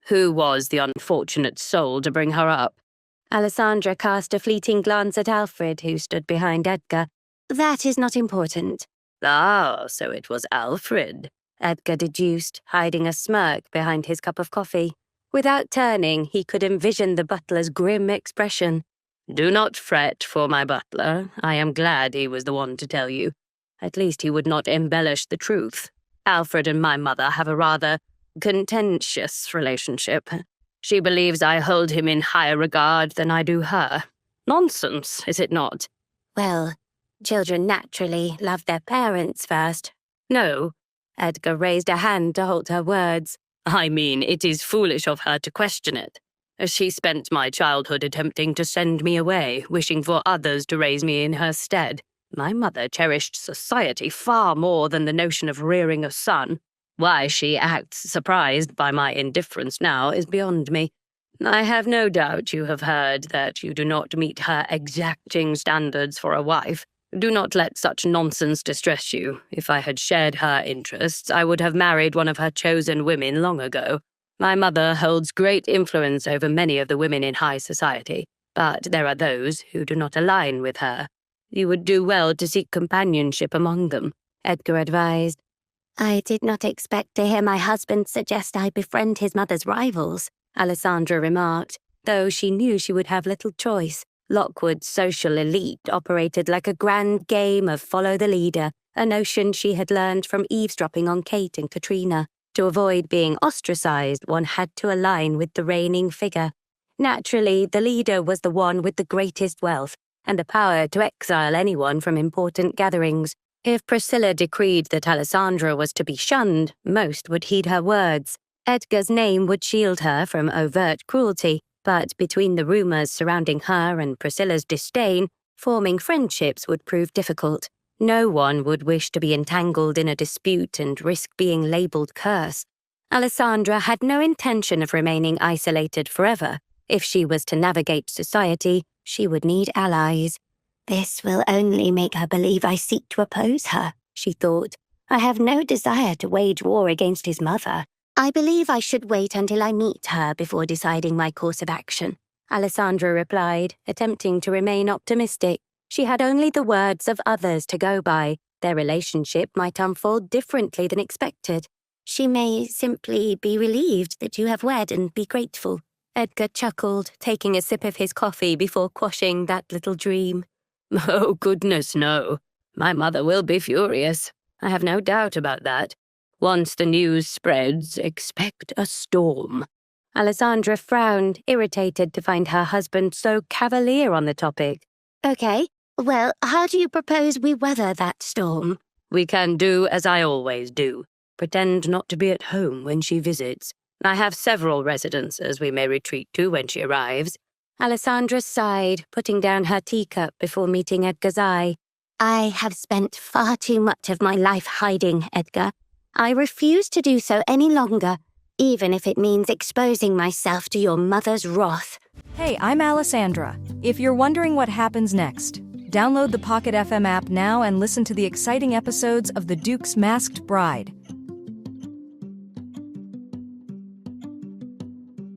Who was the unfortunate soul to bring her up? Alessandra cast a fleeting glance at Alfred, who stood behind Edgar. That is not important. Ah, so it was Alfred, Edgar deduced, hiding a smirk behind his cup of coffee. Without turning, he could envision the butler's grim expression. Do not fret for my butler. I am glad he was the one to tell you. At least he would not embellish the truth. Alfred and my mother have a rather contentious relationship. She believes I hold him in higher regard than I do her. Nonsense, is it not? Well, children naturally love their parents first. No. Edgar raised a hand to halt her words. I mean, it is foolish of her to question it. She spent my childhood attempting to send me away, wishing for others to raise me in her stead. My mother cherished society far more than the notion of rearing a son. Why she acts surprised by my indifference now is beyond me. I have no doubt you have heard that you do not meet her exacting standards for a wife. Do not let such nonsense distress you. If I had shared her interests, I would have married one of her chosen women long ago. My mother holds great influence over many of the women in high society, but there are those who do not align with her. You would do well to seek companionship among them, Edgar advised. I did not expect to hear my husband suggest I befriend his mother's rivals, Alessandra remarked, though she knew she would have little choice. Lockwood's social elite operated like a grand game of follow the leader, a notion she had learned from eavesdropping on Kate and Katrina. To avoid being ostracized, one had to align with the reigning figure. Naturally, the leader was the one with the greatest wealth and the power to exile anyone from important gatherings. If Priscilla decreed that Alessandra was to be shunned, most would heed her words. Edgar's name would shield her from overt cruelty, but between the rumors surrounding her and Priscilla's disdain, forming friendships would prove difficult. No one would wish to be entangled in a dispute and risk being labelled curse. Alessandra had no intention of remaining isolated forever. If she was to navigate society, she would need allies. This will only make her believe I seek to oppose her, she thought. I have no desire to wage war against his mother. I believe I should wait until I meet her before deciding my course of action, Alessandra replied, attempting to remain optimistic. She had only the words of others to go by. Their relationship might unfold differently than expected. She may simply be relieved that you have wed and be grateful. Edgar chuckled, taking a sip of his coffee before quashing that little dream. Oh, goodness, no. My mother will be furious. I have no doubt about that. Once the news spreads, expect a storm. Alessandra frowned, irritated to find her husband so cavalier on the topic. Okay, well, how do you propose we weather that storm? We can do as I always do. Pretend not to be at home when she visits. I have several residences we may retreat to when she arrives. Alessandra sighed, putting down her teacup before meeting Edgar's eye. I have spent far too much of my life hiding, Edgar. I refuse to do so any longer, even if it means exposing myself to your mother's wrath. Hey, I'm Alessandra. If you're wondering what happens next, download the Pocket FM app now and listen to the exciting episodes of The Duke's Masked Bride.